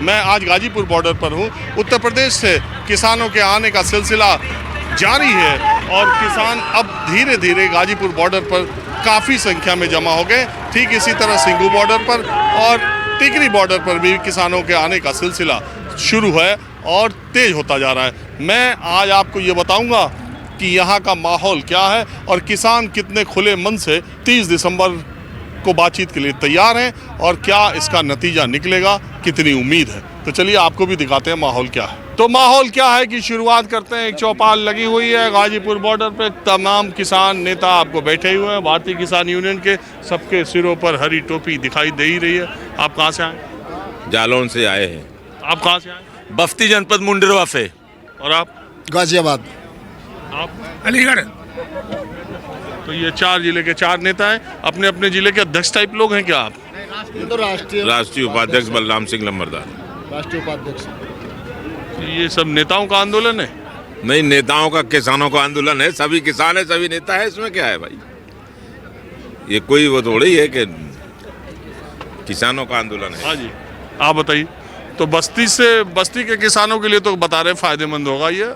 मैं आज गाजीपुर बॉर्डर पर हूँ। उत्तर प्रदेश से किसानों के आने का सिलसिला जारी है और किसान अब धीरे धीरे गाजीपुर बॉर्डर पर काफ़ी संख्या में जमा हो गए। ठीक इसी तरह सिंघू बॉर्डर पर और टिकरी बॉर्डर पर भी किसानों के आने का सिलसिला शुरू है और तेज होता जा रहा है। मैं आज आपको ये बताऊंगा कि यहाँ का माहौल क्या है और किसान कितने खुले मन से 30 दिसंबर को बातचीत के लिए तैयार हैं और क्या इसका नतीजा निकलेगा, कितनी उम्मीद है। तो चलिए आपको भी दिखाते हैं माहौल क्या है। तो माहौल क्या है कि शुरुआत करते हैं। एक चौपाल लगी हुई है गाजीपुर बॉर्डर पे, तमाम किसान नेता आपको बैठे हुए हैं भारतीय किसान यूनियन के। सबके सिरों पर हरी टोपी दिखाई दे ही रही है। आप कहाँ से आए? जालौन से आए हैं। आप कहाँ से आए? बस्ती जनपद मुंडेरवा से। और आप? गाजियाबाद। आप? अलीगढ़। तो ये 4 जिले के 4 नेता हैं। अपने अपने जिले के अध्यक्ष टाइप लोग हैं क्या आप? तो राष्ट्रीय उपाध्यक्ष बलराम सिंह लम्बरदार। राष्ट्रीय उपाध्यक्ष। ये सब नेताओं का आंदोलन है? नहीं, नेताओं का किसानों का आंदोलन है। सभी किसान है, सभी नेता है। इसमें क्या है भाई? ये कोई वो थोड़ी है कि किसानों का आंदोलन है। हाँ जी, आप बताइए। तो बस्ती के किसानों के लिए तो बता रहे फायदेमंद होगा ये।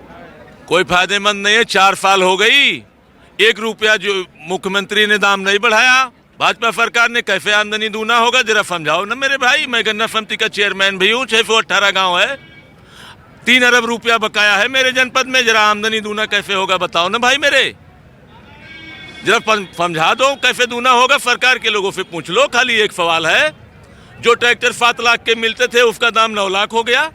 कोई फायदेमंद नहीं है। 4 साल हो गई, 1 रुपया जो मुख्यमंत्री ने दाम नहीं बढ़ाया। भाजपा सरकार ने कैसे आमदनी दूना होगा, जरा समझाओ ना मेरे भाई। मैं गन्ना समिति का चेयरमैन भी हूँ। 618 गांव है, 3 अरब रुपया बकाया है मेरे जनपद में। जरा आमदनी दूना कैसे होगा बताओ ना भाई मेरे। जरा समझा दो कैसे दूना होगा। सरकार के लोगों से पूछ लो। खाली एक सवाल है, जो ट्रैक्टर 7 लाख के मिलते थे उसका दाम 9 लाख हो गया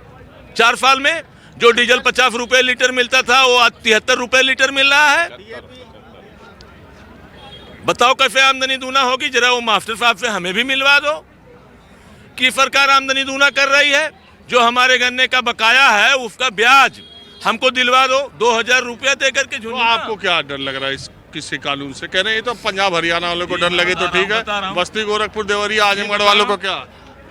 4 साल में। जो डीजल 50 रुपए लीटर मिलता था वो आज 73 रुपए लीटर मिल रहा है। बताओ कैसे आमदनी दूना होगी। जरा वो मास्टर साहब से हमें भी मिलवा दो कि सरकार आमदनी दूना कर रही है। जो हमारे गन्ने का बकाया है उसका ब्याज हमको दिलवा दो, 2000 रुपया दे करके। तो आपको क्या डर लग रहा है इस किसी कानून से? कह रहे हैं ये तो पंजाब हरियाणा वालों को डर लगे तो ठीक है, बस्ती गोरखपुर देवरिया आजमगढ़ वालों को क्या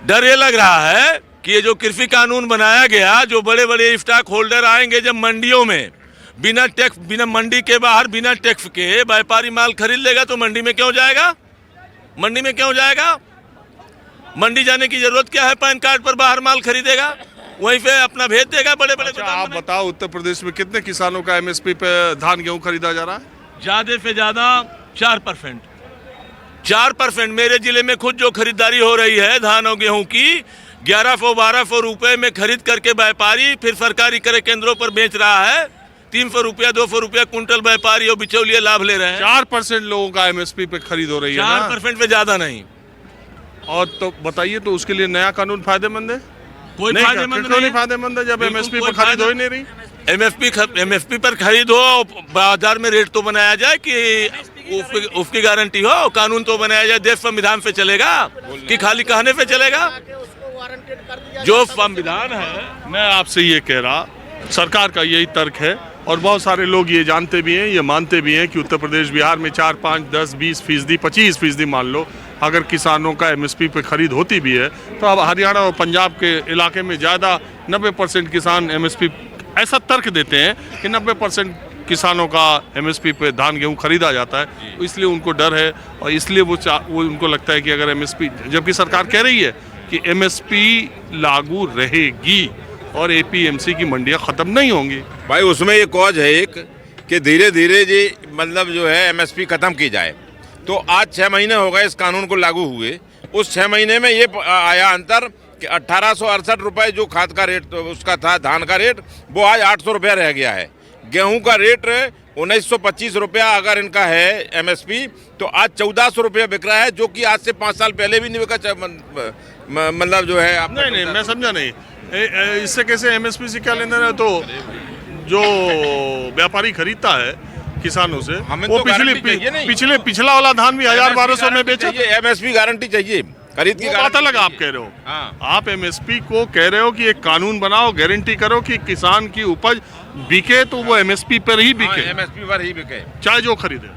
डर? ये लग रहा है कि ये जो कृषि कानून बनाया गया, जो बड़े बड़े स्टॉक होल्डर आएंगे जब मंडियों में बिना टैक्स, बिना मंडी के बाहर बिना टैक्स के व्यापारी माल खरीद लेगा तो मंडी में क्यों जाएगा? मंडी में क्यों जाएगा? मंडी जाने की जरूरत क्या है? पैन कार्ड पर बाहर माल खरीदेगा, वहीं पे अपना भेज देगा बड़े बड़े। अच्छा, आप बताओ उत्तर प्रदेश में कितने किसानों का एमएसपी पे धान गेहूं खरीदा जा रहा है? ज्यादा से ज्यादा 4%। 4% मेरे जिले में खुद जो खरीदारी हो रही है धान और गेहूं की, 1100-1200 रुपए में खरीद करके व्यापारी फिर सरकारी क्रय केंद्रों पर बेच रहा है। 300 रुपया 200 रुपया कुंटल व्यापारी और बिचौलिए लाभ ले रहे हैं। 4% लोगों का एमएसपी पे खरीद हो रही है। 4% पे ज्यादा नहीं। और तो बताइए, तो उसके लिए नया कानून फायदेमंद है? कोई फायदेमंद नहीं फायदेमंद है जब एमएसपी पर खरीद हो ही नहीं रही। एमएसपी पर खरीद हो, बाजार में रेट तो बनाया जाए कि उसकी गारंटी हो। कानून तो बनाया जाए, देश संविधान पे चलेगा कि खाली कहने पे चलेगा? जो संविधान है। मैं आपसे ये कह रहा, सरकार का यही तर्क है और बहुत सारे लोग ये जानते भी हैं, ये मानते भी हैं कि उत्तर प्रदेश बिहार में 4, 5, 10, 20%, 25% मान लो अगर किसानों का एमएसपी पे खरीद होती भी है तो अब हरियाणा और पंजाब के इलाके में ज़्यादा 90% किसान एमएसपी, ऐसा तर्क देते हैं कि 90% किसानों का एमएसपी पे धान गेहूं खरीदा जाता है। इसलिए उनको डर है और इसलिए वो उनको लगता है कि अगर एमएसपी, जबकि सरकार कह रही है कि एमएसपी लागू रहेगी और एपीएमसी की मंडियां खत्म नहीं होंगी। भाई उसमें ये कॉज है एक कि धीरे धीरे जी मतलब जो है एमएसपी खत्म की जाए। तो आज 6 महीने हो गए इस कानून को लागू हुए। उस 6 महीने में ये आया अंतर कि 1868 रुपये जो खाद का रेट उसका था, धान का रेट, वो आज 800 रुपया रह गया है। गेहूं का रेट 1925 रुपया अगर इनका है एमएसपी, तो आज 1400 रुपया बिक रहा है, जो कि आज से 5 साल पहले भी नहीं बिका। मतलब जो है आप नहीं, मैं समझा नहीं। इससे कैसे एमएसपी से क्या लेना है? तो जो व्यापारी खरीदता है किसानों से, वो पिछला वाला धान भी 1000-1200 में बेचा। एमएसपी गारंटी चाहिए खरीद की। बात अलग आप कह रहे हो। हाँ। आप एमएसपी को कह रहे हो कि एक कानून बनाओ, गारंटी करो कि किसान की उपज बिके तो वो एमएसपी पर ही बिके। एमएसपी पर ही बिके, चाहे जो खरीदे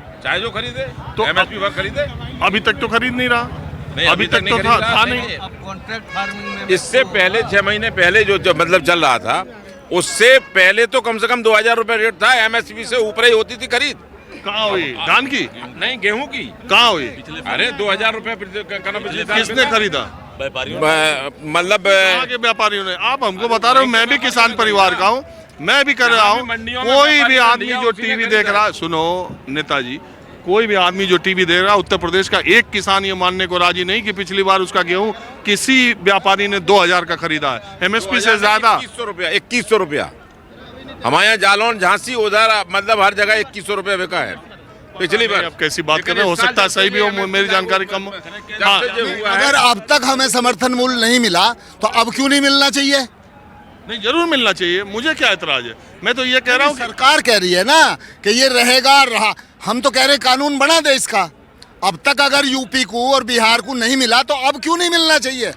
तो एमएसपी पर खरीदे। अभी तक तो खरीद नहीं रहा। अभी तक तो था नहीं। कॉन्ट्रैक्ट फार्मिंग में इससे पहले 6 महीने पहले जो मतलब चल रहा था, उससे पहले तो कम से कम 2000 रुपए रेट था। एमएसपी से ऊपर ही होती थी खरीद। कहाँ हुई धान की? नहीं, गेहूं की कहाँ हुई? अरे 2000 रुपए किसने खरीदा? मतलब कहाँ के व्यापारियों ने? आप हमको बता रहे हो, मैं भी किसान परिवार का हूँ, मैं भी कर रहा हूँ। कोई भी आदमी जो टीवी देख रहा है, सुनो नेताजी, कोई भी आदमी जो टीवी देख रहा है, उत्तर प्रदेश का एक किसान ये मानने को राजी नहीं कि पिछली बार उसका गेहूं किसी व्यापारी ने 2000 का खरीदा है, एमएसपी से ज्यादा। 2100 रुपया हमारे यहाँ जालौन झांसी उधर मतलब हर जगह 2100 रुपया बिका है पिछली बार। अब कैसी बात कर रहे हैं, हो सकता है सही भी हो, मेरी जानकारी कम हो। हाँ, अगर अब तक हमें समर्थन मूल्य नहीं मिला तो अब क्यों नहीं मिलना चाहिए? नहीं, जरूर मिलना चाहिए, मुझे क्या एतराज है। मैं तो ये कह रहा हूँ कि सरकार कह रही है ना कि ये रहेगा रहा, हम तो कह रहे कानून बना दे इसका। अब तक अगर यूपी को और बिहार को नहीं मिला तो अब क्यों नहीं मिलना चाहिए?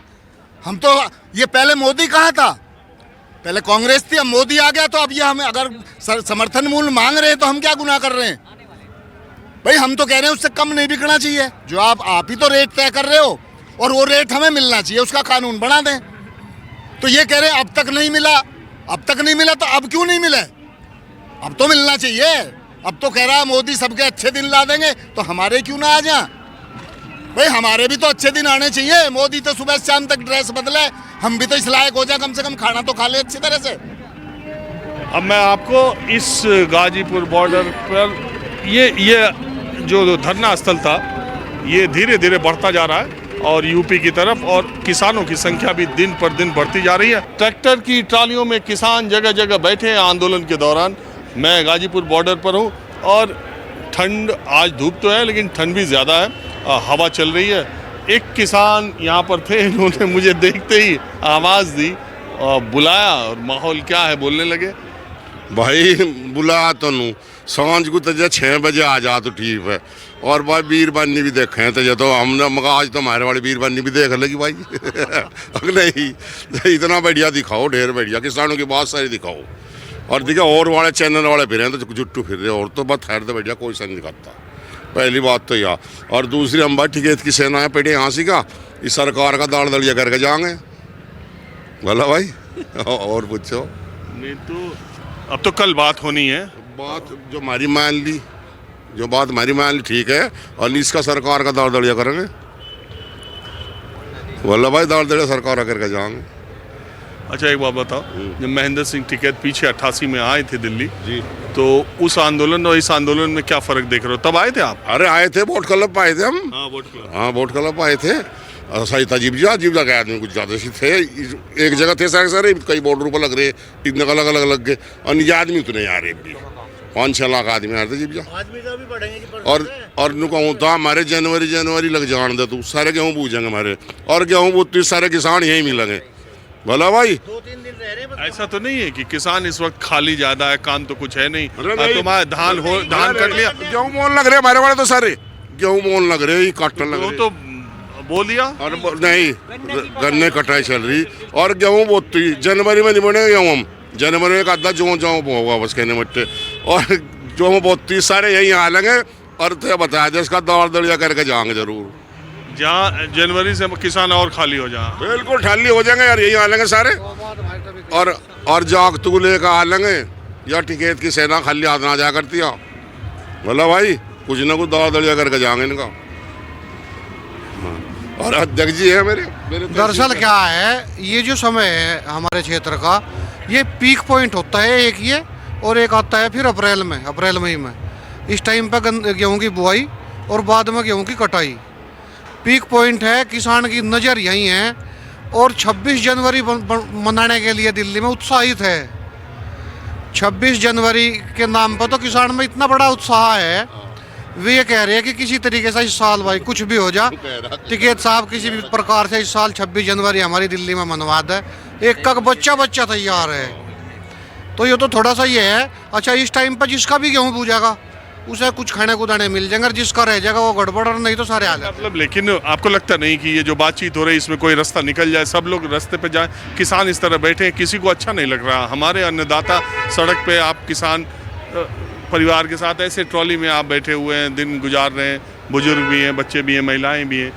हम तो ये पहले मोदी कहा था, पहले कांग्रेस थी, अब मोदी आ गया, तो अब ये हमें अगर समर्थन मूल्य मांग रहे हैं तो हम क्या गुनाह कर रहे हैं भाई? हम तो कह रहे हैं उससे कम नहीं बिकना चाहिए। जो आप ही तो रेट तय कर रहे हो और वो रेट हमें मिलना चाहिए, उसका कानून बना दें। तो ये कह रहे हैं अब तक नहीं मिला, अब तक नहीं मिला, तो अब क्यों नहीं मिले? अब तो मिलना चाहिए। अब तो कह रहा है मोदी सबके अच्छे दिन ला देंगे, तो हमारे क्यों ना आ जाए भाई? हमारे भी तो अच्छे दिन आने चाहिए। मोदी तो सुबह शाम तक ड्रेस बदले, हम भी तो इस लायक हो जाए, कम से कम खाना तो खा ले अच्छी तरह से। अब मैं आपको इस गाजीपुर बॉर्डर पर ये जो धरना स्थल था, ये धीरे धीरे बढ़ता जा रहा है और यूपी की तरफ, और किसानों की संख्या भी दिन पर दिन बढ़ती जा रही है। ट्रैक्टर की ट्रालियों में किसान जगह जगह बैठे हैं आंदोलन के दौरान। मैं गाजीपुर बॉर्डर पर हूँ और ठंड, आज धूप तो है लेकिन ठंड भी ज़्यादा है, हवा चल रही है। एक किसान यहाँ पर थे, इन्होंने मुझे देखते ही आवाज़ दी और बुलाया, और माहौल क्या है बोलने लगे। भाई बुला तो नू सांझ को तो 6 बजे आ जा तो ठीक है। और भाई बीरबानी भी देखे तो हमने मगा आज तो हमारे वाली बीरबानी भी देख लगी भाई। नहीं इतना बढ़िया दिखाओ, ढेर बढ़िया किसानों की बात सारी दिखाओ। और देखिए और वाले चैनल वाले फिर हैं तो जुट्टू फिर रहे, और तो बात खैर तो बढ़िया कोई सा नहीं दिखाता। पहली बात तो यह, और दूसरी हम भाई टिकैत की सेना है पेटे यहाँ से का इस सरकार का दाल दलिया करके जाएंगे बोला भाई। और पूछो नहीं तो अब तो कल बात होनी है। बात जो हमारी मान ली, जो बात हमारी मान ली ठीक है, और इसका सरकार का दाल दलिया करेंगे बोला भाई, दाल दलिया सरकार करके जाएंगे। अच्छा एक बात बताओ, जब महेंद्र सिंह टिकैत पीछे 88 में आए थे दिल्ली जी, तो उस आंदोलन और इस आंदोलन में क्या फर्क देख रहे हो? तब आए थे आप? अरे आए थे, वोट क्लब आए थे हम। हाँ, वोट क्लब। हाँ वोट क्लब आए थे। सही था जीवजा के आदमी कुछ ज़्यादा से थे, एक जगह थे सारे कई बॉर्डर पर लग रहे, इतने अलग अलग लग गए, और निज आदमी उतने आ रहे भी 5-6 लाख आदमी आ रहे थे जीवजा। और कहूँ था हमारे जनवरी लग जान दे तू, सारे गेहूँ बूझेंगे हमारे, और गेहूँ बूझते सारे किसान यहीं मिलेंगे भला भाई। 2-3 दिन रह रहे। ऐसा तो नहीं है कि किसान इस वक्त खाली ज्यादा है, काम तो कुछ है नहीं? नहीं। तुम्हारे धान कट लिया, गेहूँ मोल लग रहे हमारे वाले तो सारे गेहूँ मोल लग रहे, काटने लग वो रहे तो बोल दिया। और नहीं गन्ने कटाई चल रही, और गेहूँ बोती जनवरी में नहीं बनेगा गेहूँ, हम जनवरी में आधा जो होगा बस कहने मट्टे, और जो बोती सारे यहीं आ लेंगे। और तो बताया जाए इसका दाल दलिया करके जाएंगे जरूर, जहाँ जनवरी से किसान और खाली हो जाए। बिल्कुल खाली हो जाएंगे यार, यहीं आ लेंगे सारे। और जाग तू लेकर आ लेंगे, या टिकैत की सेना खाली हाथ ना जा करती है बोला भाई, कुछ ना कुछ दाल दलिया करके जाएंगे इनका। और अध्यक्ष जी है मेरे दरअसल क्या है, ये जो समय है हमारे क्षेत्र का, ये पीक पॉइंट होता है एक ये, और एक आता है फिर अप्रैल मई में। इस टाइम पे गेहूं की बुआई और बाद में गेहूं की कटाई पीक पॉइंट है। किसान की नज़र यहीं है, और 26 जनवरी मनाने के लिए दिल्ली में उत्साहित है। 26 जनवरी के नाम पर तो किसान में इतना बड़ा उत्साह है, वे ये कह रहे हैं कि किसी तरीके से इस साल भाई कुछ भी हो जा, टिकैत साहब किसी भी प्रकार से इस साल 26 जनवरी हमारी दिल्ली में मनवा दे, एक का बच्चा तैयार है। तो ये तो थोड़ा सा ये है। अच्छा इस टाइम पर जिसका भी गेहूँ बूझेगा उसे कुछ खाने को दाने मिल जाएंगे, और जिसका रह जाएगा वो गड़बड़, और नहीं तो सारे आ जाएंगे। मतलब लेकिन आपको लगता नहीं कि ये जो बातचीत हो रही है इसमें कोई रास्ता निकल जाए, सब लोग रास्ते पे जाए, किसान इस तरह बैठे हैं, किसी को अच्छा नहीं लग रहा। हमारे अन्नदाता सड़क पे, आप किसान परिवार के साथ ऐसे ट्रॉली में आप बैठे हुए हैं, दिन गुजार रहे हैं, बुजुर्ग भी हैं, बच्चे भी हैं, महिलाएं भी हैं।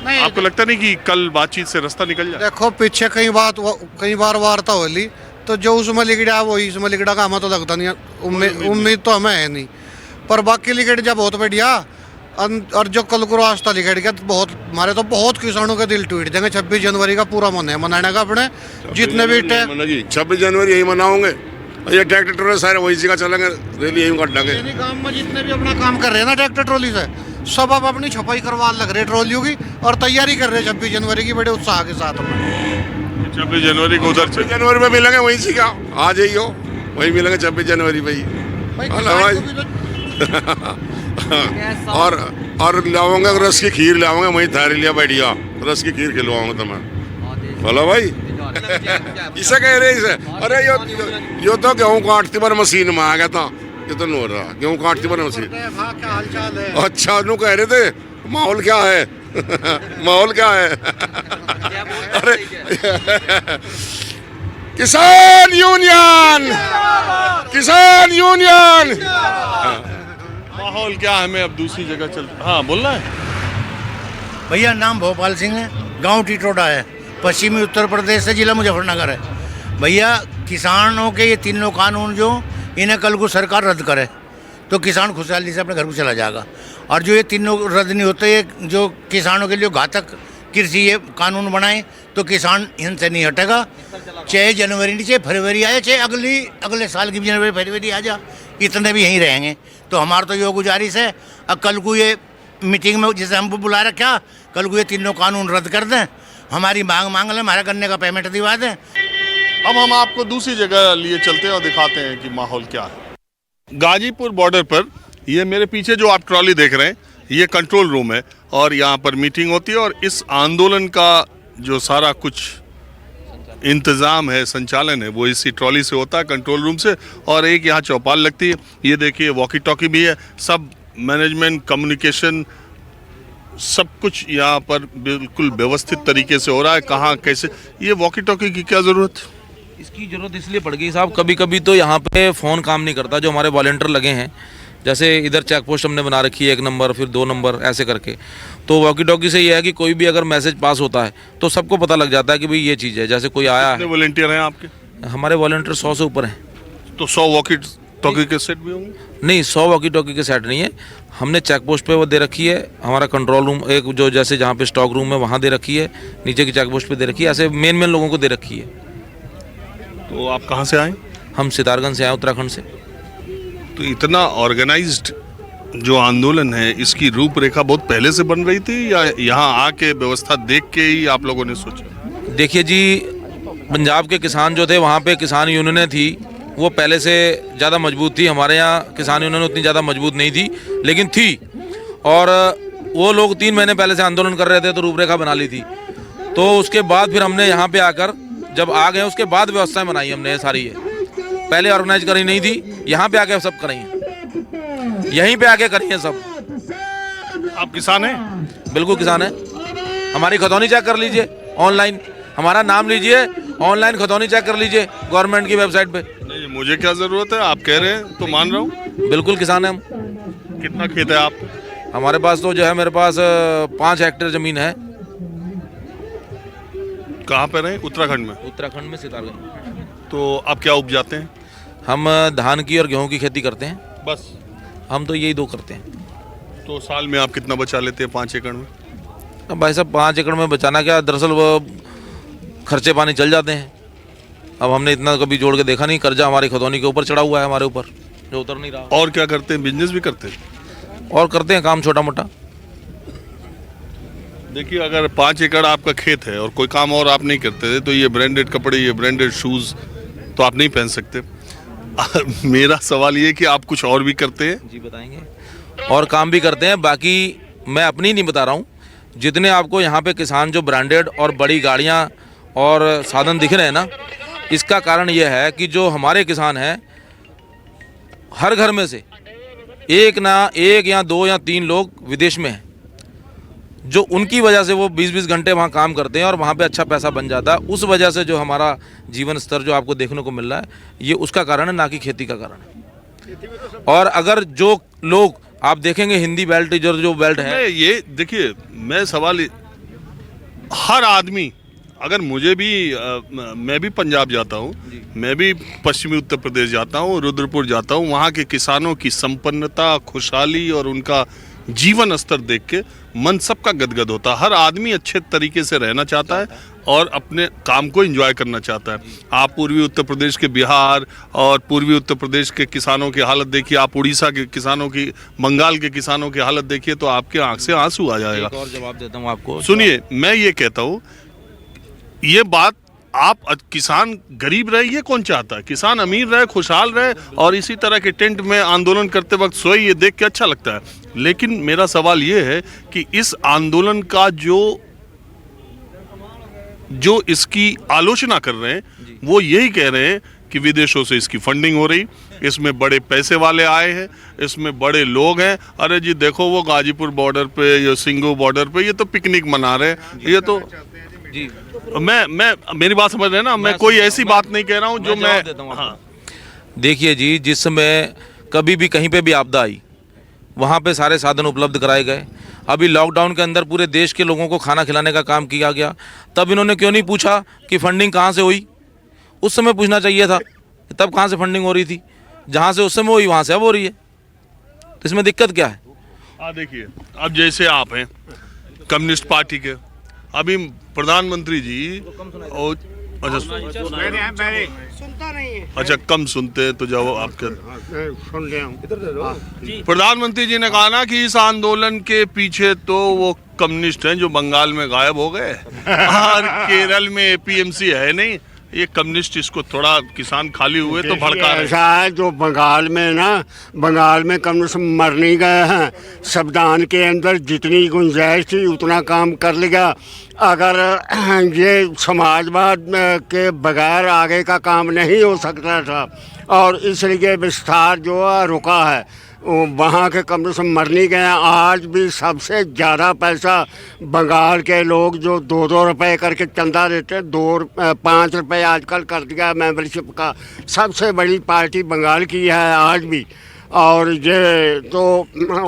नहीं, आपको लगता नहीं कि कल बातचीत से रास्ता निकल जाए? देखो पीछे कई बार वार्ता हो ली, तो जो उसमें लिगड़ा वही इसमें लिगड़ा का हमें तो लगता नहीं है, उम्मीद तो हमें है नहीं। पर बाकी लिगड़ जा बहुत बढ़िया, और जो कल को रास्ता लिखेड़ गया तो बहुत हमारे तो बहुत किसानों के दिल टूट जाएंगे। 26 जनवरी का पूरा मन है मनाने का अपने जितने भी 26 जनवरी यही मनाओगे। ये ट्रैक्टर ट्रॉली सारे वही जगह चलेंगे, रैली यही काट देंगे। गाँव में जितने भी अपना काम कर रहे हैं ना ट्रैक्टर ट्रॉली से, सब अब अपनी छपाई करवा लग रहे ट्रॉलियों की और तैयारी कर रहे हैं 26 जनवरी की बड़े उत्साह के साथ में। 26 जनवरी को उधर 26 जनवरी में मिलेंगे वहीं से, क्या आ जाइयो वहीं मिलेंगे 26 जनवरी पे ही। और लाओगे रस की खीर लाओगे, वहीं थारी लिया बढ़िया रस की खीर खिलवाऊंगा तुम्हें। बोलो भाई इसे कह रहे इसे। अरे यो तो गेहूँ काटती पर मशीन में आ गया था, ये तो नहीं हो रहा गेहूँ काटती पर मशीन। अच्छा नु कह रहे थे माहौल क्या है माहौल क्या है अरे किसान यूनियन किसान यूनियन। माहौल क्या है, हमें अब दूसरी जगह चलते। हाँ बोलना है भैया। नाम भोपाल सिंह है, गांव टिटोडा है, पश्चिमी उत्तर प्रदेश से, जिला मुजफ्फरनगर है। भैया किसानों के ये तीनों कानून जो इन्हें कल को सरकार रद्द करे तो किसान खुशहाली से अपने घर को चला जाएगा। और जो ये तीनों रद्द नहीं होते, ये जो किसानों के लिए घातक कृषि ये कानून बनाए तो किसान इनसे नहीं हटेगा। चाहे जनवरी नहीं, चाहे फरवरी आए, चाहे अगले साल की जनवरी फरवरी आ जा, इतने भी यहीं रहेंगे। तो हमारा तो ये गुजारिश है, अब कल को ये मीटिंग में जैसे हमको बुला रखा, कल को ये तीनों कानून रद्द कर दें, हमारी मांग लें, हमारा गन्ने का पेमेंट दिवा दें। अब हम आपको दूसरी जगह लिए चलते हैं और दिखाते हैं कि माहौल क्या है। गाजीपुर बॉर्डर पर ये मेरे पीछे जो आप ट्रॉली देख रहे हैं, ये कंट्रोल रूम है और यहाँ पर मीटिंग होती है और इस आंदोलन का जो सारा कुछ इंतज़ाम है, संचालन है, वो इसी ट्रॉली से होता है, कंट्रोल रूम से। और एक यहाँ चौपाल लगती है, ये देखिए वॉकी टॉकी भी है, सब मैनेजमेंट कम्युनिकेशन सब कुछ यहाँ पर बिल्कुल व्यवस्थित तरीके से हो रहा है। कहाँ कैसे, ये वॉकी टॉकी की क्या ज़रूरत? इसकी ज़रूरत इसलिए पड़ गई साहब, कभी कभी तो यहाँ पे फ़ोन काम नहीं करता। जो हमारे वॉलंटियर लगे हैं, जैसे इधर चेक पोस्ट हमने बना रखी है 1 नंबर, फिर 2 नंबर ऐसे करके, तो वॉकी टॉकी से ये है कि कोई भी अगर मैसेज पास होता है तो सबको पता लग जाता है कि भाई ये चीज़ है। जैसे कोई आया है, वॉलंटियर हैं आपके? हमारे वॉलंटियर 100 से ऊपर हैं। तो 100 वॉकी टॉकी के सेट भी होंगे? नहीं, 100 वॉकी टॉकी के सेट नहीं है, हमने चेक पोस्ट पे वो दे रखी है। हमारा कंट्रोल रूम एक जो जैसे जहाँ पे स्टॉक रूम है वहाँ दे रखी है, नीचे की चेक पोस्ट पे दे रखी है, ऐसे मेन लोगों को दे रखी है। तो आप कहाँ से आए? हम सितारगंज से आए, उत्तराखंड से। तो इतना ऑर्गेनाइज्ड जो आंदोलन है, इसकी रूपरेखा बहुत पहले से बन रही थी या यहाँ आके व्यवस्था देख के ही आप लोगों ने सोचा? देखिए जी, पंजाब के किसान जो थे वहाँ पे किसान यूनियनें थी, वो पहले से ज़्यादा मजबूत थी। हमारे यहाँ किसान यूनियन उतनी ज़्यादा मजबूत नहीं थी, लेकिन थी। और वो लोग 3 महीने पहले से आंदोलन कर रहे थे, तो रूपरेखा बना ली थी। तो उसके बाद फिर हमने यहाँ पे आकर जब आ गए, उसके बाद व्यवस्थाएं बनाई हमने सारी। ये पहले ऑर्गेनाइज करी नहीं थी, यहाँ पे आके सब कराई हैं, यहीं पे आके करी हैं सब। आप किसान हैं? बिल्कुल किसान है। हमारी खतौनी चेक कर लीजिए ऑनलाइन, हमारा नाम लीजिए, ऑनलाइन खतौनी चेक कर लीजिए गवर्नमेंट की वेबसाइट पे। नहीं, मुझे क्या ज़रूरत है, आप कह रहे हैं तो मान रहा हूँ। बिल्कुल किसान है हम। कितना खेत है आप? हमारे पास तो जो है, मेरे पास 5 हेक्टेयर ज़मीन है। कहाँ पर हैं? उत्तराखंड में? उत्तराखंड में सितारगंज। तो आप क्या उपजाते हैं? हम धान की और गेहूं की खेती करते हैं, बस? हम तो यही 2 करते हैं। तो साल में आप कितना बचा लेते हैं 5 एकड़ में? अब भाई साहब 5 एकड़ में बचाना क्या, दरअसल वो खर्चे पानी चल जाते हैं। अब हमने इतना कभी जोड़ के देखा नहीं, कर्जा हमारी खतौनी के ऊपर चढ़ा हुआ है, हमारे ऊपर जो उतर नहीं रहा। और क्या करते हैं? बिजनेस भी करते हैं? और करते हैं काम छोटा मोटा। देखिए, अगर 5 एकड़ आपका खेत है और कोई काम और आप नहीं करते थे, तो ये ब्रांडेड कपड़े, ये ब्रांडेड शूज़ तो आप नहीं पहन सकते। मेरा सवाल ये कि आप कुछ और भी करते हैं? जी बताएंगे, और काम भी करते हैं। बाकी मैं अपनी नहीं बता रहा हूँ, जितने आपको यहाँ पे किसान जो ब्रांडेड और बड़ी गाड़ियाँ और साधन दिख रहे हैं ना, इसका कारण ये है कि जो हमारे किसान हैं, हर घर में से एक या 2 या 3 लोग विदेश में हैं, जो उनकी वजह से वो 20-20 घंटे वहाँ काम करते हैं और वहाँ पे अच्छा पैसा बन जाता है। उस वजह से जो हमारा जीवन स्तर जो आपको देखने को मिल रहा है, ये उसका कारण है, ना कि खेती का कारण है। और अगर जो लोग आप देखेंगे हिंदी बेल्ट जो बेल्ट है, ये देखिए, मैं सवाल, हर आदमी, अगर मुझे भी मैं भी पंजाब जाता हूँ, मैं भी पश्चिमी उत्तर प्रदेश जाता हूँ, रुद्रपुर जाता हूँ, वहाँ के किसानों की संपन्नता, खुशहाली और उनका जीवन स्तर देख के मन सबका गदगद होता है। हर आदमी अच्छे तरीके से रहना चाहता है और अपने काम को एंजॉय करना चाहता है। आप पूर्वी उत्तर प्रदेश के बिहार और पूर्वी उत्तर प्रदेश के किसानों की हालत देखिए, आप उड़ीसा के किसानों की, बंगाल के किसानों की हालत देखिए, तो आपके आंख से आंसू आ जाएगा। और जवाब देता हूँ आपको, सुनिए, मैं ये कहता हूँ, ये बात आप किसान गरीब रहे ये कौन चाहता है? किसान अमीर रहे, खुशहाल रहे और इसी तरह के टेंट में आंदोलन करते वक्त सोए, ये देख के अच्छा लगता है। लेकिन मेरा सवाल ये है कि इस आंदोलन का जो इसकी आलोचना कर रहे हैं, वो यही कह रहे हैं कि विदेशों से इसकी फंडिंग हो रही, इसमें बड़े पैसे वाले आए हैं, इसमें बड़े लोग हैं। अरे जी देखो, वो गाजीपुर बॉर्डर पे, ये सिंगू बॉर्डर पे, ये तो पिकनिक मना रहे हैं। ये तो जी मैं मेरी बात समझ रहे हैं ना, मैं कोई ऐसी बात नहीं कह रहा हूँ जो मैं देता हूँ। हाँ, देखिए जी, जिस समय कभी भी कहीं पे भी आपदा आई, वहाँ पे सारे साधन उपलब्ध कराए गए। अभी लॉकडाउन के अंदर पूरे देश के लोगों को खाना खिलाने का काम किया गया, तब इन्होंने क्यों नहीं पूछा कि फंडिंग कहाँ से हुई? उस समय पूछना चाहिए था, तब कहाँ से फंडिंग हो रही थी? जहाँ से उस समय हुई वहाँ से अब हो रही है, तो इसमें दिक्कत क्या है? देखिए, अब जैसे आप हैं कम्युनिस्ट पार्टी के, अभी प्रधानमंत्री जी और अच्छा कम सुनते हैं तो जाओ आपके प्रधानमंत्री जी ने कहा ना कि इस आंदोलन के पीछे तो वो कम्युनिस्ट हैं जो बंगाल में गायब हो गए और केरल में एपीएमसी है नहीं, ये कम्युनिस्ट इसको थोड़ा किसान खाली हुए तो भड़का रहे। ऐसा है जो बंगाल में ना, बंगाल में कम्युनिस्ट मर नहीं गए हैं, संविधान के अंदर जितनी गुंजाइश थी उतना काम कर लिया। अगर ये समाजवाद के बगैर आगे का काम नहीं हो सकता था और इसलिए विस्तार जो है रुका है। वहाँ के कम्युनिस्ट मर नहीं गए। आज भी सबसे ज़्यादा पैसा बंगाल के लोग जो 2-2 रुपए करके चंदा देते, 5 रुपए आजकल कर दिया मेंबरशिप का। सबसे बड़ी पार्टी बंगाल की है आज भी। और ये तो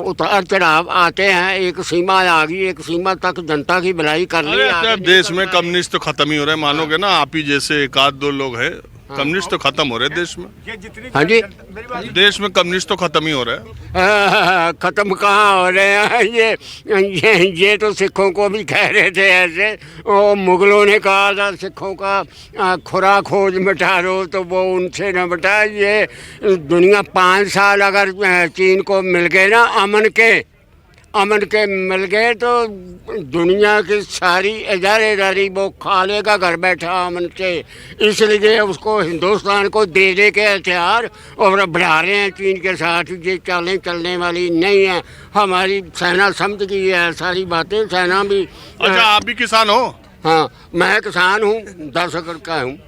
उतार चढ़ाव आते हैं, एक सीमा आ गई, एक सीमा तक जनता की भलाई करनी है। देश में कम्युनिस्ट तो खत्म ही हो रहे हैं, मानोगे ना? आप ही जैसे 1-2 लोग हैं, कम्युनिस्ट तो खत्म हो रहे हैं देश में। हाँ जी, देश में कम्युनिस्ट तो खत्म ही हो रहे हैं। ख़त्म कहाँ हो रहे हैं? ये तो सिखों को भी कह रहे थे ऐसे। वो मुगलों ने कहा था सिखों का खुरा खोज मिटा दो, तो वो उनसे न मिटा। ये दुनिया 5 साल अगर चीन को मिल गए ना, अमन के मिल गए, तो दुनिया की सारी इजारेदारी वो खा लेगा घर बैठा अमन से। इसलिए उसको हिंदुस्तान को दे के हथियार और बढ़ा रहे हैं चीन के साथ। ये चालें चलने वाली नहीं है। हमारी सेना समझ गई है सारी बातें, सेना भी। अच्छा, आप भी किसान हो? हाँ, मैं किसान हूँ, 10 एकड़ का हूँ।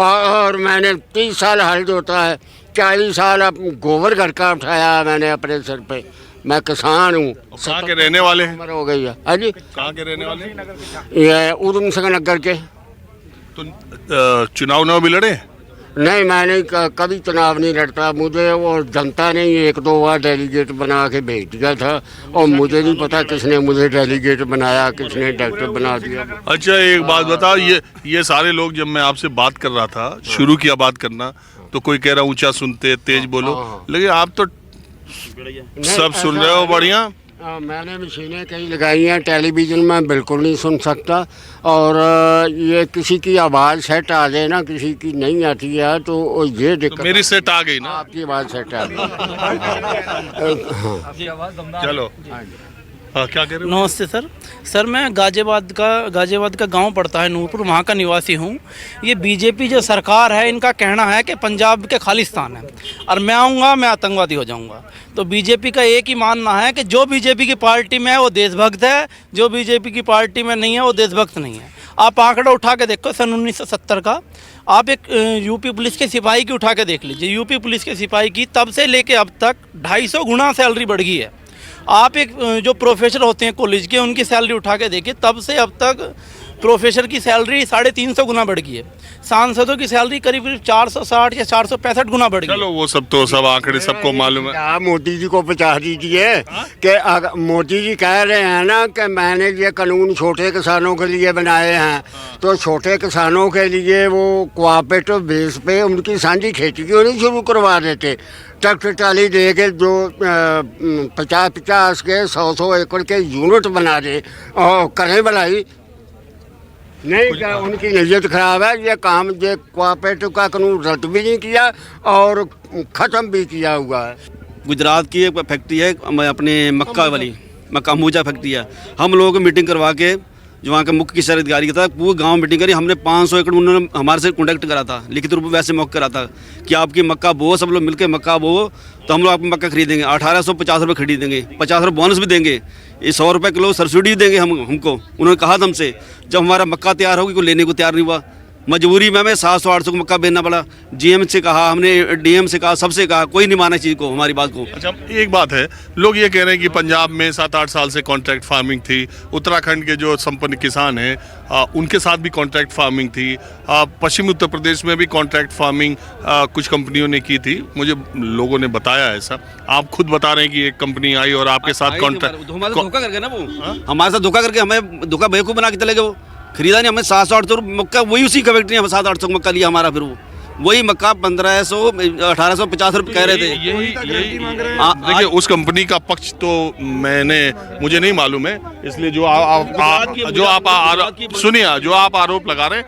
और मैंने 30 साल हल जोता है, 40 साल अब गोबर घर का उठाया मैंने अपने सर पे। मैं किसान हूँ। कहाँ के रहने वाले हैं? उम्र हो गई है। हाँ जी, कहाँ के रहने वाले? ये उधम सिंह नगर के। तो चुनाव भी लड़े? नहीं, मैंने कभी चुनाव नहीं लड़ता। मुझे वो जनता ने 1-2 बार डेलीगेट बना के भेज दिया था और मुझे नहीं पता किसने मुझे डेलीगेट बनाया, किसने डॉक्टर बना दिया। अच्छा, एक बात बताओ, ये सारे लोग, जब मैं आपसे बात कर रहा था, शुरू किया बात करना, तो कोई कह रहा ऊंचा सुनते, तेज बोलो, लेकिन आप तो सब सुन रहे हो बढ़िया। मैंने मशीनें कहीं लगाई हैं, टेलीविज़न में बिल्कुल नहीं सुन सकता। और ये किसी की आवाज़ सेट आ जाए ना, किसी की नहीं आती है, तो ये दिक्कत। तो मेरी सेट आ गई ना? आपकी आवाज़ सेट आ गई। चलो, हाँ, क्या कह रहे हो? नमस्ते सर, मैं गाजियाबाद का गांव पड़ता है नूरपुर, वहाँ का निवासी हूँ। ये बीजेपी जो सरकार है, इनका कहना है कि पंजाब के खालिस्तान है और मैं आऊँगा मैं आतंकवादी हो जाऊँगा। तो बीजेपी का एक ही मानना है कि जो बीजेपी की पार्टी में है वो देशभक्त है, जो बीजेपी की पार्टी में नहीं है वो देशभक्त नहीं है। आप आंकड़ा उठा के देखो सन 1970 का, आप एक यूपी पुलिस के सिपाही की उठा के देख लीजिए। यूपी पुलिस के सिपाही की तब से लेके अब तक 250 गुना सैलरी बढ़ गई है। आप एक जो प्रोफेसर होते हैं कॉलेज के, उनकी सैलरी उठा के देखिए, तब से अब तक प्रोफेसर की सैलरी 350 गुना बढ़ गई है, सांसदों की सैलरी करीब 460 या 465 गुना बढ़ गई। चलो वो सब आंकड़े सबको मालूम है। आप मोदी जी को बचा दीजिए कि मोदी जी कह रहे हैं ना कि मैंने ये कानून छोटे किसानों के लिए बनाए हैं, तो छोटे किसानों के लिए वो कोऑपरेटिव बेस पे उनकी सांझी खेती क्यों नहीं शुरू करवा देते? ट्रैक्टर ट्राली दे के जो 50-50 के 100 एकड़ के यूनिट बना दे और करें भलाई। नहीं क्या उनकी नीयत खराब है? ये काम ये कोऑपरेटिव का कानून रद्द भी नहीं किया और ख़त्म भी किया हुआ है। गुजरात की एक फैक्ट्री है अपने मक्का वाली, मक्का अम्बुजा फैक्ट्री है। हम लोगों को मीटिंग करवा के जो वहाँ के मुख्य किसान अधिकारी का था, पूरे गांव मीटिंग करी। हमने 500 एकड़ उन्होंने हमारे से कॉन्टैक्ट करा था, लिखित रूप में वैसे मौका करा था कि आपकी मक्का बो, सब लोग मिलकर मक्का बो तो हम लोग आपकी मक्का खरीदेंगे। 1850 रुपये खरीदेंगे, 50 रुपये बोनस भी देंगे, ये 100 रुपये किलो सब्सिडी देंगे हमको। उन्होंने कहा था हमसे, जब हमारा मक्का तैयार होगी कोई लेने को तैयार नहीं हुआ। मजबूरी में हमें 700-800 को मक्का बेचना पड़ा। जीएम से कहा, हमने डीएम से कहा, सबसे कहा, कोई नहीं माना चीज़ को, हमारी बात को। अच्छा, एक बात है, लोग ये कह रहे हैं कि पंजाब में 7-8 साल से कॉन्ट्रैक्ट फार्मिंग थी, उत्तराखंड के जो संपन्न किसान हैं उनके साथ भी कॉन्ट्रैक्ट फार्मिंग थी, पश्चिमी उत्तर प्रदेश में भी कॉन्ट्रैक्ट फार्मिंग कुछ कंपनियों ने की थी। मुझे लोगों ने बताया ऐसा। आप खुद बता रहे हैं कि एक कंपनी आई और आपके साथ कॉन्ट्रैक्ट धोखा करके ना, वो हमारे साथ धोखा करके हमें धोखा बेवकूफ़ बना के चले गए। वो खरीदा नहीं, हमें 700-800 मक्का, वही उसी का फैक्ट्री हमें 700-800 मक्का लिया हमारा। फिर वो वही मक्का 1850 रुपये कह रहे थे। देखिए, उस कंपनी का पक्ष तो मुझे नहीं मालूम है, इसलिए जो आप सुनिए, जो आप आरोप लगा रहे हैं,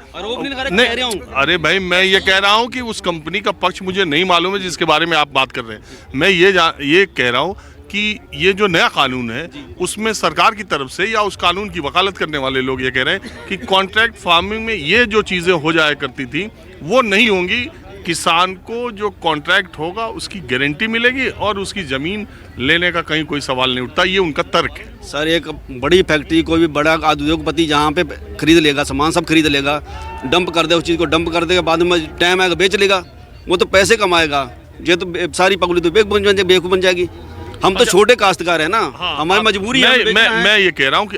नहीं, अरे भाई मैं ये कह रहा हूँ कि उस कंपनी का पक्ष मुझे नहीं मालूम है जिसके बारे में आप बात कर रहे हैं। मैं ये कह रहा हूँ कि ये जो नया कानून है उसमें सरकार की तरफ से या उस कानून की वकालत करने वाले लोग ये कह रहे हैं कि कॉन्ट्रैक्ट फार्मिंग में ये जो चीज़ें हो जाया करती थी वो नहीं होंगी। किसान को जो कॉन्ट्रैक्ट होगा उसकी गारंटी मिलेगी और उसकी ज़मीन लेने का कहीं कोई सवाल नहीं उठता। ये उनका तर्क है। सर, एक बड़ी फैक्ट्री, कोई भी बड़ा उद्योगपति जहाँ पे खरीद लेगा, सामान सब खरीद लेगा, डंप कर दे, उस चीज़ को डंप कर देगा, बाद में टाइम आएगा बेच लेगा, वो तो पैसे कमाएगा। ये तो सारी पगड़ी तो बेवकूफ़ बन जाएगी। हम तो छोटे काश्तकार है ना, हमारी मजबूरी है। मैं ये कह रहा हूँ कि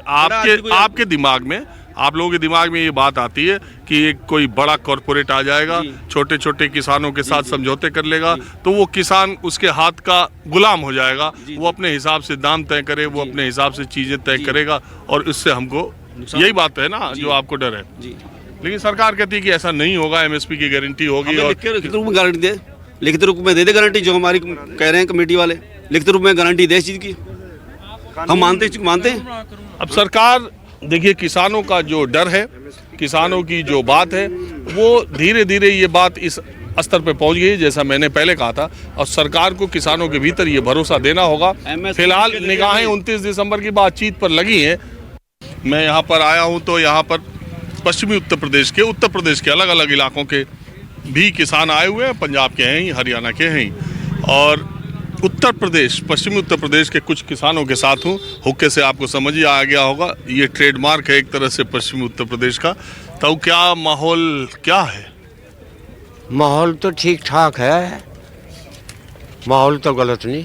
आपके दिमाग में, आप लोगों के दिमाग में ये बात आती है कि एक कोई बड़ा कॉरपोरेट आ जाएगा, छोटे छोटे किसानों के साथ समझौते कर लेगा, तो वो किसान उसके हाथ का गुलाम हो जाएगा। वो अपने हिसाब से दाम तय करे, वो अपने हिसाब से चीज़ें तय करेगा और इससे हमको यही बात है ना जो आपको डर है। लेकिन सरकार कहती है कि ऐसा नहीं होगा, एमएसपी की गारंटी होगी। और गारंटी दे, लिखित रूप में दे दे गारंटी, जो हमारी कह रहे हैं कमेटी वाले, लिखित रूप में गारंटी दे इस चीज़ की, हम मानते हैं। अब सरकार देखिए, किसानों का जो डर है, किसानों की जो बात है, वो धीरे धीरे ये बात इस स्तर पे पहुंच गई जैसा मैंने पहले कहा था, और सरकार को किसानों के भीतर ये भरोसा देना होगा। फिलहाल निगाहें 29 दिसंबर की बातचीत पर लगी हैं। मैं यहाँ पर आया हूँ तो यहाँ पर पश्चिमी उत्तर प्रदेश के अलग अलग इलाकों के भी किसान आए हुए हैं, पंजाब के हैं ही, हरियाणा के हैं ही, और पश्चिमी उत्तर प्रदेश के कुछ किसानों के साथ हूँ। हुक्के से आपको समझ ही आ गया होगा, ये ट्रेडमार्क है एक तरह से पश्चिमी उत्तर प्रदेश का। तो क्या माहौल क्या है? माहौल तो ठीक ठाक है, माहौल तो गलत नहीं।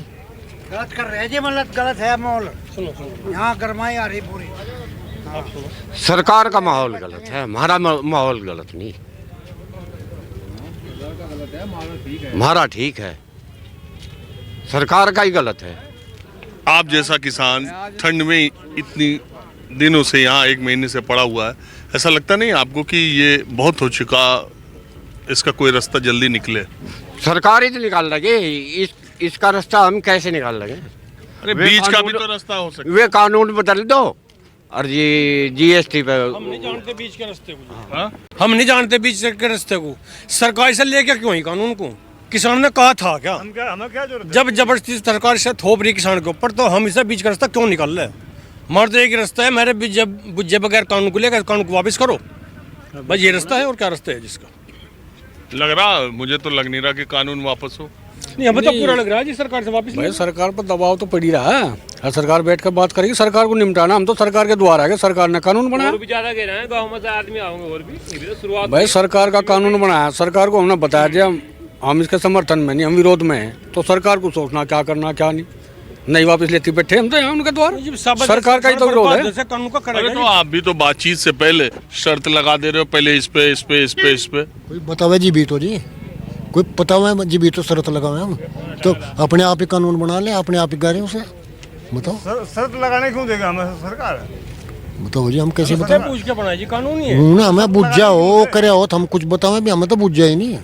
गलत कर रहे जी, मतलब गलत है माहौल। यहाँ गरमाई आ रही पूरी। सरकार का माहौल गलत है, हमारा माहौल गलत नहीं, हमारा ठीक है, सरकार का ही गलत है। आप जैसा किसान ठंड में इतनी दिनों से यहाँ 1 महीने से पड़ा हुआ है, ऐसा लगता नहीं आपको कि ये बहुत हो चुका, इसका कोई रास्ता जल्दी निकले? सरकार ही तो निकाल लगे, इसका रास्ता हम कैसे निकाल लगे? अरे बीच का भी तो रास्ता हो सकता है। वे कानून बदल दो और ये जीएसटी पे। हम नहीं जानते बीच के रास्ते को, हम नहीं जानते बीच के रास्ते को। सरकार से लेके क्यों ही कानून को? किसान ने कहा था क्या? हमें क्या जरूरत है? जब जबरदस्ती सरकार से थोप रही किसान के ऊपर, तो हम इसे बीच का रास्ता क्यों निकाल रहे? हमारा तो एक ही रास्ता है, मेरे बुझे बगैर कानून को लेकर कानून को वापस करो, बस ये रास्ता है। और क्या रास्ता है जिसका लग रहा? मुझे तो लग नहीं रहा कि कानून वापस हो। नहीं, हमें तो पूरा लग रहा है जी सरकार से वापस। भाई सरकार पर दबाव तो पड़ ही रहा है, हर सरकार बैठ कर बात करेगी, सरकार को निपटाना। हम तो सरकार के द्वारा है, सरकार ने कानून बनाया। और भी ज्यादा कह रहे हैं, गाँव में से आदमी आओगे और भी शुरुआत। भाई सरकार का कानून बनाया, सरकार को हमने बताया दिया, हम इसके समर्थन में नहीं, हम विरोध में हैं, तो सरकार को सोचना क्या करना क्या नहीं। नहीं वापस लेती बैठे हम तो यहाँ उनके द्वारा सरकार का ही तो विरोध है। कानून का अरे तो आप भी तो बातचीत से पहले शर्त लगा दे रहे हो, पहले इस पे इस पे इस पे इस पे। कोई बतावे जी भी तो जी, कोई बतावे जी भी तो शर्त लगावे हम तो अपने आप ही कानून बना ले, अपने आप ही करें उसे। बताओ शर्त लगाने क्यों देगा हमें सरकार? बताओ जी हम कैसे बताएं? पूछ के बनाए जी कानून ही है ना, हमें बुझ जाओ करे हो तो हम कुछ बतावे भी, हमें तो बुझ जाए नहीं,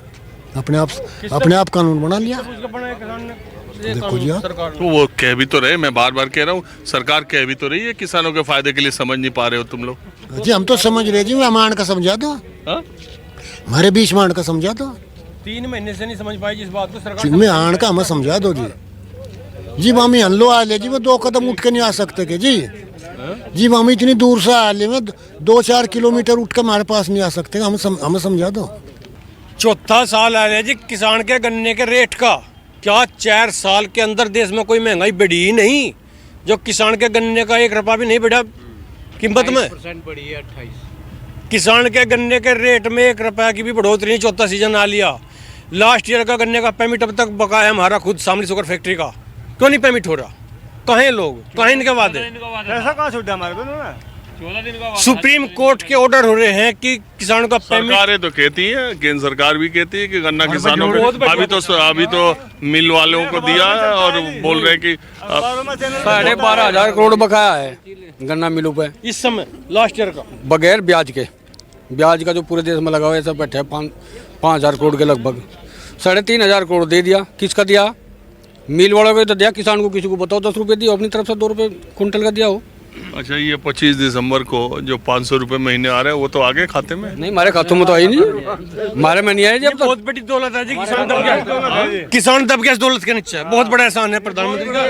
अपने आप कानून बना लिया। देखो जी तो वो कह भी तो रहे, मैं बार बार कह रहा हूँ, सरकार कह भी तो रही है किसानों के फायदे के लिए, समझ नहीं पा रहे हो तुम लोग। जी हम तो समझ रहे जी, मान का समझा दो, हमारे बीच मान का समझा दो। 3 महीने से नहीं समझ पाई जिस बात को सरकार में आन का हमें समझा दो जी। जी हम हल्लो आ ले जी, वो 2 कदम उठ के नहीं आ सकते के जी। जी हम इतनी दूर से आ ले में 2-4 किलोमीटर उठ के हमारे पास नहीं आ सकते, हमें समझा दो। चौथा साल आ रहा जी किसान के गन्ने के रेट का। क्या 4 साल के अंदर देश में कोई महंगाई बढ़ी ही नहीं जो किसान के गन्ने का 1 रुपया भी नहीं बढ़ा कीमत में? 28% बढ़ी है। 28 किसान के गन्ने के रेट में 1 रुपया की भी बढ़ोतरी नहीं। चौथा सीजन आ लिया। लास्ट ईयर का गन्ने का पेमेंट अब तक बकाया है हमारा खुद शामली शुगर फैक्ट्री का। क्यों नहीं पेमेंट हो रहा? कहें लोग, कहें इनके वादे? ऐसा कहाँ छूटा हमारे को ना? सुप्रीम कोर्ट के ऑर्डर हो रहे हैं कि किसानों का पेमेंट। सरकारें तो कहती है, केंद्र सरकार भी कहती है कि गन्ना किसानों को अभी तो मिल वालों को दिया है और बोल रहे हैं कि 12,500 करोड़ बकाया है गन्ना मिलों पे इस समय लास्ट ईयर का, बगैर ब्याज के। ब्याज का जो पूरे देश में लगा हुआ है सब बैठे 5,000 करोड़ के लगभग। 3,500 करोड़ दे दिया। किसका दिया? मिल वालों को तो दिया, किसान को किसी को बताओ 10 रुपये दिया, अपनी तरफ से 2 रुपये कुंटल का दिया हो। अच्छा, ये 25 दिसंबर को जो 500 रुपए महीने आ रहे हैं वो तो आगे खाते में? नहीं, हमारे खातों में तो आई नहीं, हमारे में नहीं आया। जब बहुत बड़ी दौलत है जी, किसान दब गया। किसान दब गया दौलत के नीचे। बहुत बड़ा एहसान है प्रधानमंत्री का।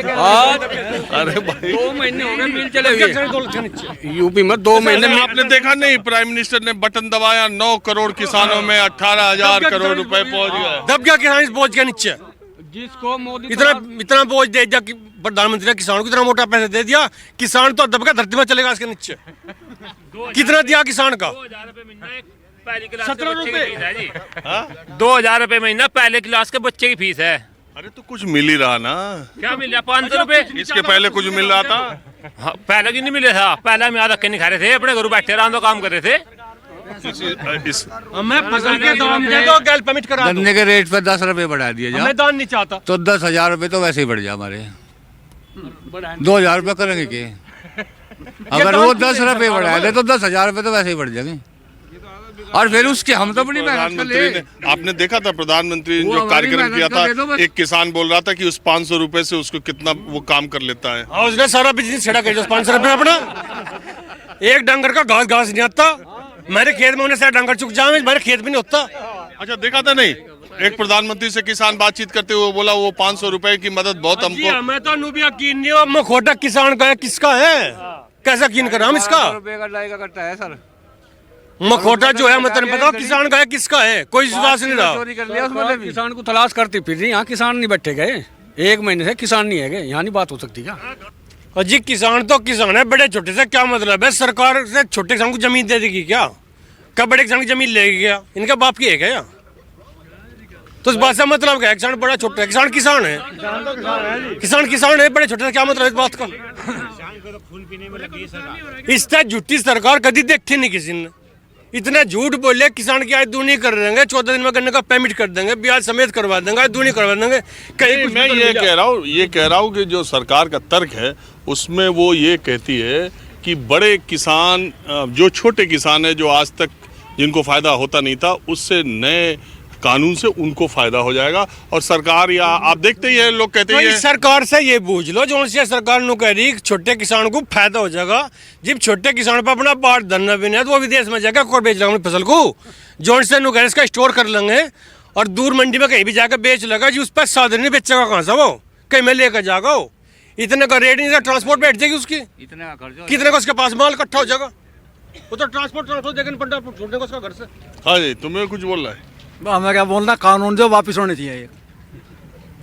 अरे भाई 2 महीने हो गए मिल चले हुए दौलत के नीचे। यूपी में 2 महीने में आपने देखा नहीं, प्राइम मिनिस्टर ने बटन दबाया, 9 करोड़ किसानों में 18,000 करोड़ रुपए पहुंच गए। दब गया किसान इस बोझ के नीचे। जिसको मोदी इतना बोझ दे दिया कि प्रधानमंत्री ने किसानों को इतना मोटा पैसे दे दिया, किसान तो दब गया, धरती में चलेगा इसके नीचे। कितना दिया किसान का? 17 रुपए। 2,000 रुपए महीना पहले क्लास के बच्चे की फीस है। अरे तो कुछ मिल ही रहा ना। क्या मिल रहा? 500 रुपए। इसके पहले कुछ मिल रहा था? हाँ, पहले की नहीं मिले था। पहले हम याद रखे नहीं खा रहे थे, अपने घर बैठे रहा काम कर रहे थे। मैं फसल के दाम दे दो, गैल परमिट करा दो। गन्ने के रेट पे 10 रुपए बढ़ा दिया जाए। मैं दान नहीं चाहता तो 10,000 रुपए तो वैसे ही बढ़ जाए हमारे। 2,000 रुपए करेंगे के? अगर वो 10 रुपए बढ़ा दे तो 10,000 रुपए तो वैसे ही बढ़ जाएंगे। और फिर उसके हम तो बड़ी मेहनत कर ले। आपने देखा था प्रधानमंत्री ने जो कार्यक्रम किया था, एक किसान बोल रहा था कि उस 500 रुपए से उसको कितना वो काम कर लेता है। उसने सारा बिजनेस छड़ा कर 500 रुपए अपना। एक डंगर का घास नहीं आता मेरे खेत में, उन्हें डंगर चुक जाए, मेरे खेत भी नहीं होता। अच्छा, देखा था नहीं, एक प्रधानमंत्री से किसान बातचीत करते हुए बोला वो 500 रुपए की मदद बहुत हमको। मैं तो भी यकीन नहीं, मखोटा किसान का है, किसका है, कैसा यकीन करा हम इसका? करता है सर मखोटा जो है मतलब बताओ किसान का है, किसका है? कोई विश्वास नहीं रहा। चोरी कर लिया उसने भी। किसान को तलाश करती फिर यहाँ किसान नहीं बैठे गए। 1 महीने से किसान नहीं है गए, यहाँ नहीं बात हो सकती क्या? जी किसान तो किसान है, बड़े छोटे से क्या मतलब है? सरकार से छोटे किसान को जमीन दे देगी क्या? क्या बड़े किसान की जमीन ले गया? इनका बाप की है क्या? तो इस बात से मतलब क्या? किसान बड़ा छोटा है, किसान किसान है, किसान है, बड़े छोटे से क्या मतलब इस बात का? इस तरह झूठी सरकार कभी देखी नहीं किसी ने। इतना झूठ बोले किसान की आय दूनी कर देंगे, 14 दिन में गन्ने का पेमेंट कर देंगे, ब्याज समेत करवा देंगे, दूनी करवा देंगे। कहीं मैं ये कह रहा हूँ कि जो सरकार का तर्क है उसमें वो ये कहती है कि बड़े किसान, जो छोटे किसान है, जो आज तक जिनको फायदा होता नहीं था, उससे नए कानून से उनको फायदा हो जाएगा। और सरकार, या आप देखते ही हैं, लोग कहते हैं सरकार से ये बूझ लो जो सरकार नु कह रही छोटे किसान को फायदा हो जाएगा। जब छोटे किसान पर अपना बाढ़ धरना भी नहीं है तो वो विदेश में जाकर और बेच लेगा अपनी फसल को। जो से नु कह रहे इसका स्टोर कर लेंगे और दूर मंडी में कहीं भी जाकर बेच लेगा जी, उस पर साधन नहीं बेचेगा कहाँ से वो, कहीं में लेकर जाएगा वो। इतने का रेट नहीं, ट्रांसपोर्ट बैठ जाएगी उसकी, कितने का उसके पास माल इकट्ठा हो जाएगा, वो तो ट्रांसपोर्ट देखना पड़ता छोड़ने को उसका घर से। हाँ जी, तुम्हें कुछ बोल रहा है? हमें क्या बोलना, कानून जो वापस होने चाहिए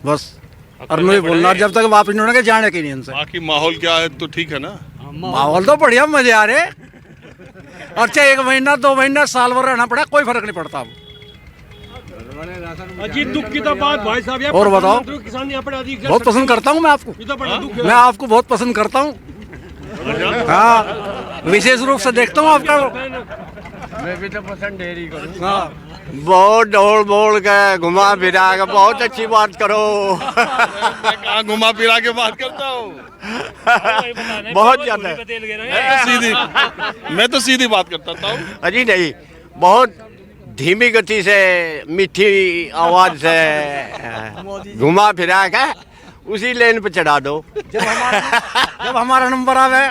बस, और नहीं बोलना। जब तक वापस नहीं होने जाने के नहीं इनसे। बाकी माहौल क्या है तो ठीक है ना? माहौल तो बढ़िया, मजे आ रहे। अच्छा 1 महीना 2 महीना साल भर रहना पड़ा, कोई फर्क नहीं पड़ता अब। अजीत दुख की तो बात भाई साहब ये और बताओ। किसान यहाँ पर अधिक बहुत पसंद करता हूँ मैं आपको, ये तो बड़ा दुख है। मैं आपको बहुत पसंद करता हूँ। हाँ, विशेष रूप से देखता हूँ आपका। मैं भी तो पसंद डेरी करूँ। हाँ, बहुत दौड़ बोल के घुमा फिरा के बहुत अच्छी बात करो। कहाँ घुमा फिरा के बात करता हूँ। बहुत ज्यादा मैं तो सीधी बात करता हूँ। अजी नहीं, बहुत धीमी गति से मीठी आवाज से घुमा फिरा के उसी लेन पे चढ़ा दो। जब हमारा नंबर आवे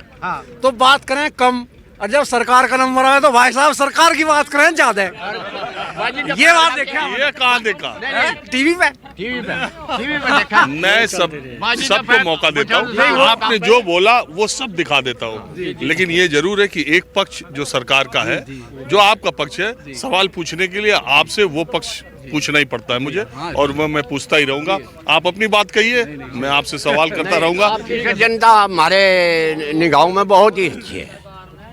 तो बात करें कम, और जब सरकार का नंबर आवे तो भाई साहब सरकार की बात करें ज्यादा। ये बात देखा, ये कहाँ देखा? टीवी पे देखा। मैं सबको मौका देता हूँ। आपने जो बोला वो सब दिखा देता हूँ, लेकिन ये जरूर है कि एक पक्ष जो सरकार का है, जो आपका पक्ष है, सवाल पूछने के लिए आपसे वो पक्ष पूछना ही पड़ता है मुझे, और मैं पूछता ही रहूंगा। आप अपनी बात कहिए, मैं आपसे सवाल करता रहूंगा। जनता हमारे निगाहों में बहुत ही अच्छी है,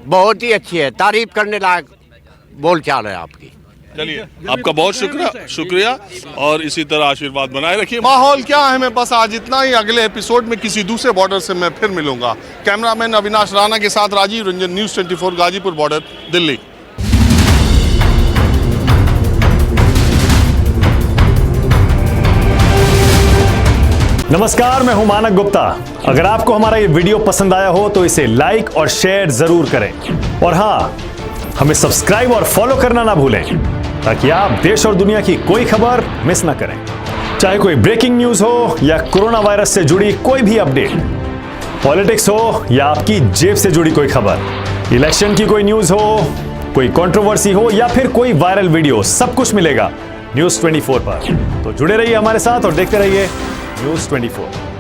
बहुत ही अच्छी है, तारीफ करने लायक बोलचाल है आपकी। चलिए, आपका बहुत शुक्रिया और इसी तरह आशीर्वाद बनाए रखिए। माहौल क्या है, मैं बस आज इतना ही। अगले एपिसोड में किसी दूसरे बॉर्डर से मैं फिर मिलूंगा। कैमरामैन अविनाश राणा के साथ राजीव रंजन, न्यूज़ 24 गाजीपुर बॉर्डर, दिल्ली। नमस्कार, मैं हूं मानक गुप्ता। अगर आपको हमारा ये वीडियो पसंद आया हो तो इसे लाइक और शेयर जरूर करें, और हाँ, हमें सब्सक्राइब और फॉलो करना ना भूलें, ताकि आप देश और दुनिया की कोई खबर मिस ना करें। चाहे कोई ब्रेकिंग न्यूज हो या कोरोना वायरस से जुड़ी कोई भी अपडेट, पॉलिटिक्स हो या आपकी जेब से जुड़ी कोई खबर, इलेक्शन की कोई न्यूज हो, कोई कंट्रोवर्सी हो या फिर कोई वायरल वीडियो, सब कुछ मिलेगा न्यूज़ 24 पर। तो जुड़े रहिए हमारे साथ और देखते रहिए न्यूज़ 24।